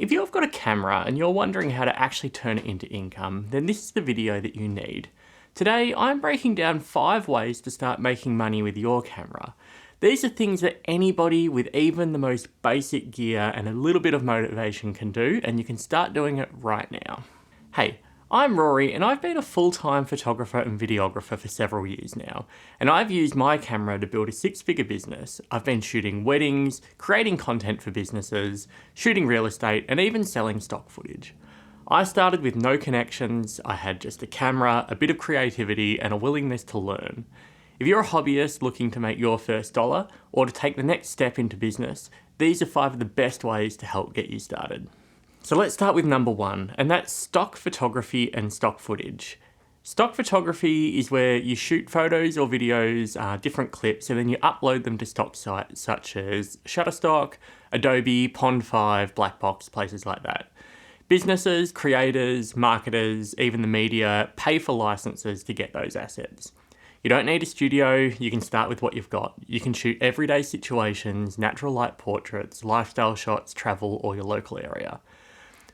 If you've got a camera and you're wondering how to actually turn it into income, then this is the video that you need. Today, I'm breaking down 5 ways to start making money with your camera. These are things that anybody with even the most basic gear and a little bit of motivation can do, and you can start doing it right now. Hey, I'm Rory and I've been a full-time photographer and videographer for several years now, and I've used my camera to build a 6-figure business. I've been shooting weddings, creating content for businesses, shooting real estate, and even selling stock footage. I started with no connections. I had just a camera, a bit of creativity, and a willingness to learn. If you're a hobbyist looking to make your first dollar or to take the next step into business, these are 5 of the best ways to help get you started. So let's start with number 1, and that's stock photography and stock footage. Stock photography is where you shoot photos or videos, different clips, and then you upload them to stock sites such as Shutterstock, Adobe, Pond5, Blackbox, places like that. Businesses, creators, marketers, even the media pay for licenses to get those assets. You don't need a studio, you can start with what you've got. You can shoot everyday situations, natural light portraits, lifestyle shots, travel, or your local area.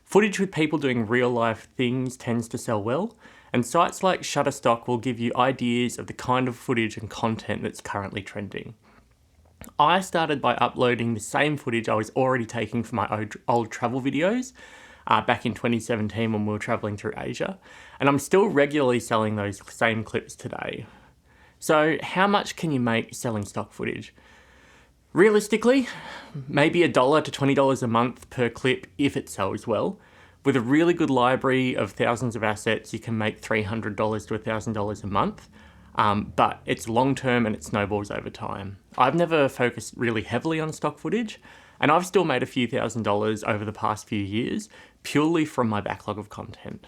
Footage with people doing real life things tends to sell well, and sites like Shutterstock will give you ideas of the kind of footage and content that's currently trending. I started by uploading the same footage I was already taking for my old travel videos back in 2017 when we were traveling through Asia, and I'm still regularly selling those same clips today. So how much can you make selling stock footage? Realistically, maybe $1 to $20 a month per clip if it sells well. With a really good library of thousands of assets, you can make $300 to $1,000 a month, but it's long-term and it snowballs over time. I've never focused really heavily on stock footage, and I've still made a few $1,000s over the past few years, purely from my backlog of content.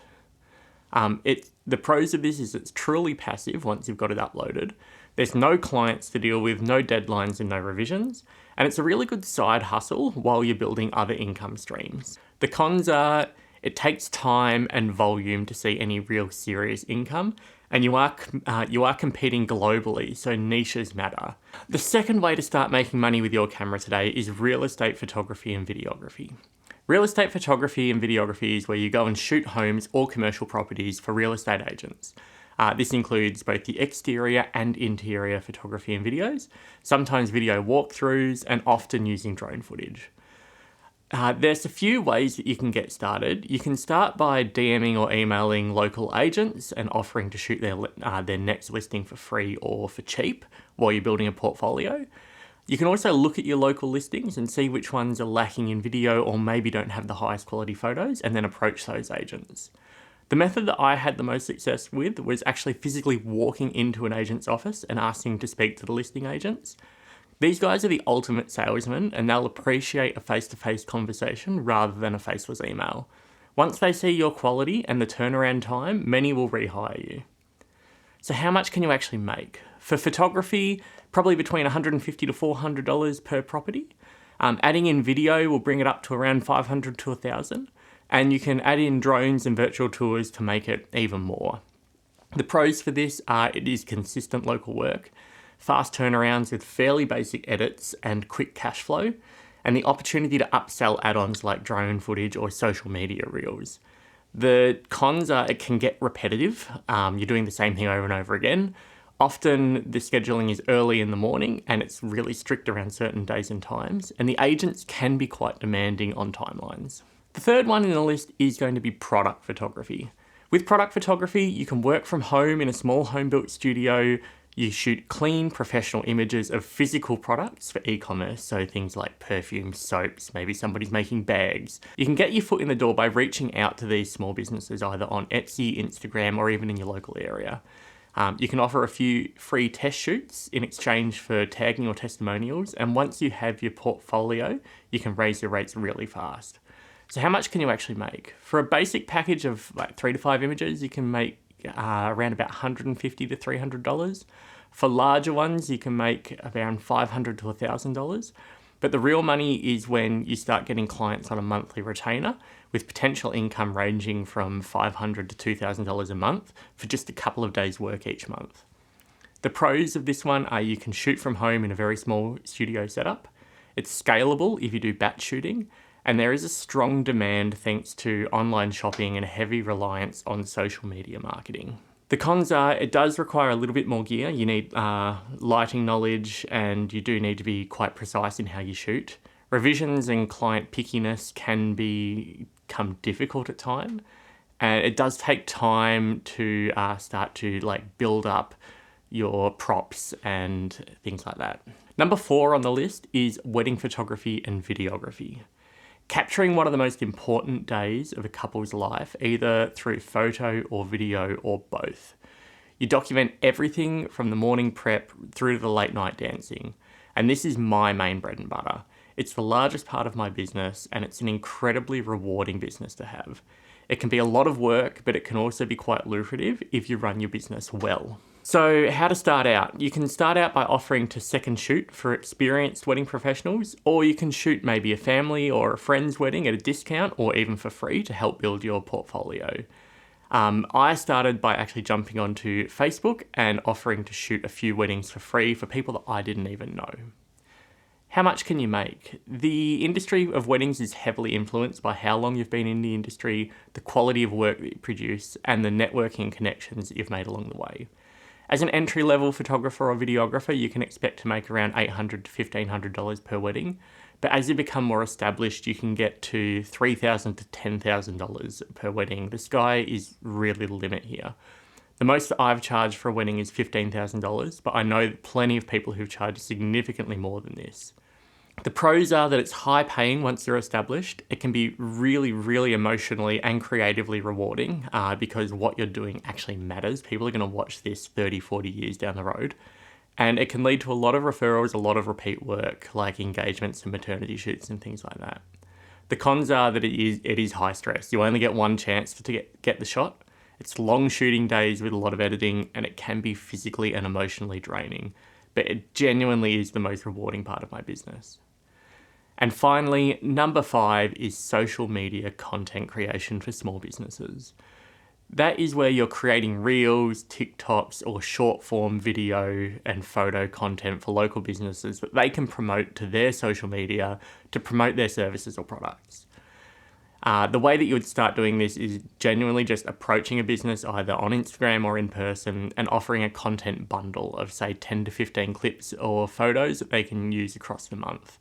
The pros of this is it's truly passive once you've got it uploaded. There's no clients to deal with, no deadlines and no revisions, and it's a really good side hustle while you're building other income streams. The cons are it takes time and volume to see any real serious income, and you are competing globally, so niches matter. The second way to start making money with your camera today is real estate photography and videography. Real estate photography and videography is where you go and shoot homes or commercial properties for real estate agents. This includes both the exterior and interior photography and videos, sometimes video walkthroughs, and often using drone footage. There's a few ways that you can get started. You can start by DMing or emailing local agents and offering to shoot their next listing for free or for cheap while you're building a portfolio. You can also look at your local listings and see which ones are lacking in video or maybe don't have the highest quality photos, and then approach those agents. The method that I had the most success with was actually physically walking into an agent's office and asking to speak to the listing agents. These guys are the ultimate salesmen, and they'll appreciate a face-to-face conversation rather than a faceless email. Once they see your quality and the turnaround time, many will rehire you. So how much can you actually make? For photography, probably between $150 to $400 per property. Adding in video will bring it up to around $500 to $1,000. And you can add in drones and virtual tours to make it even more. The pros for this are it is consistent local work, fast turnarounds with fairly basic edits and quick cash flow, and the opportunity to upsell add-ons like drone footage or social media reels. The cons are it can get repetitive. You're doing the same thing over and over again. Often the scheduling is early in the morning and it's really strict around certain days and times, and the agents can be quite demanding on timelines. The third one in the list is going to be product photography. With product photography, you can work from home in a small home-built studio. You shoot clean, professional images of physical products for e-commerce, so things like perfumes, soaps, maybe somebody's making bags. You can get your foot in the door by reaching out to these small businesses either on Etsy, Instagram, or even in your local area. You can offer a few free test shoots in exchange for tagging or testimonials, and once you have your portfolio, you can raise your rates really fast. So how much can you actually make? For a basic package of like 3 to 5 images, you can make around about $150 to $300. For larger ones, you can make around $500 to $1,000. But the real money is when you start getting clients on a monthly retainer, with potential income ranging from $500 to $2,000 a month for just a couple of days' work each month. The pros of this one are you can shoot from home in a very small studio setup. It's scalable if you do batch shooting, and there is a strong demand thanks to online shopping and a heavy reliance on social media marketing. The cons are it does require a little bit more gear. You need lighting knowledge, and you do need to be quite precise in how you shoot. Revisions and client pickiness can become difficult at times, and it does take time to start to build up your props and things like that. Number 4 on the list is wedding photography and videography. Capturing one of the most important days of a couple's life, either through photo or video or both. You document everything from the morning prep through to the late night dancing. And this is my main bread and butter. It's the largest part of my business, and it's an incredibly rewarding business to have. It can be a lot of work, but it can also be quite lucrative if you run your business well. So how to start out? You can start out by offering to second shoot for experienced wedding professionals, or you can shoot maybe a family or a friend's wedding at a discount or even for free to help build your portfolio. I started by actually jumping onto Facebook and offering to shoot a few weddings for free for people that I didn't even know. How much can you make? The industry of weddings is heavily influenced by how long you've been in the industry, the quality of work that you produce, and the networking connections that you've made along the way. As an entry-level photographer or videographer, you can expect to make around $800 to $1,500 per wedding. But as you become more established, you can get to $3,000 to $10,000 per wedding. The sky is really the limit here. The most that I've charged for a wedding is $15,000, but I know plenty of people who've charged significantly more than this. The pros are that it's high paying once you're established. It can be really, really emotionally and creatively rewarding because what you're doing actually matters. People are going to watch this 30, 40 years down the road. And it can lead to a lot of referrals, a lot of repeat work, like engagements and maternity shoots and things like that. The cons are that it is high stress. You only get one chance to get the shot. It's long shooting days with a lot of editing, and it can be physically and emotionally draining. But it genuinely is the most rewarding part of my business. And finally, number 5 is social media content creation for small businesses. That is where you're creating reels, TikToks, or short form video and photo content for local businesses that they can promote to their social media to promote their services or products. The way that you would start doing this is genuinely just approaching a business either on Instagram or in person and offering a content bundle of say 10 to 15 clips or photos that they can use across the month.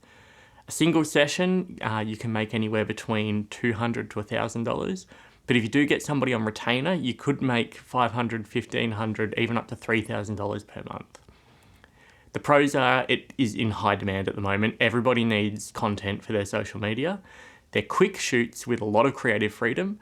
A single session, you can make anywhere between $200 to $1,000. But if you do get somebody on retainer, you could make $500, $1,500, even up to $3,000 per month. The pros are it is in high demand at the moment. Everybody needs content for their social media. They're quick shoots with a lot of creative freedom,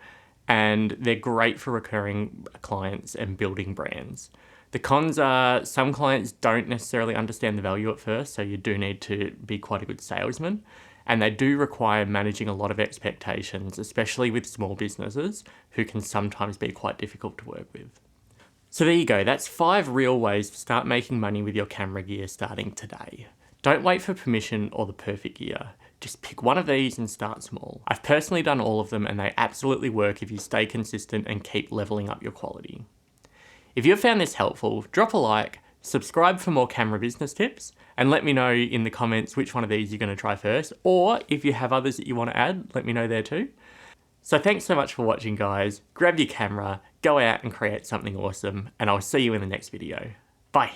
and they're great for recurring clients and building brands. The cons are some clients don't necessarily understand the value at first, so you do need to be quite a good salesman. And they do require managing a lot of expectations, especially with small businesses who can sometimes be quite difficult to work with. So there you go, that's 5 real ways to start making money with your camera gear starting today. Don't wait for permission or the perfect gear. Just pick one of these and start small. I've personally done all of them, and they absolutely work if you stay consistent and keep leveling up your quality. If you've found this helpful, drop a like, subscribe for more camera business tips, and let me know in the comments which one of these you're going to try first, or if you have others that you want to add, let me know there too. So thanks so much for watching, guys. Grab your camera, go out and create something awesome, and I'll see you in the next video. Bye.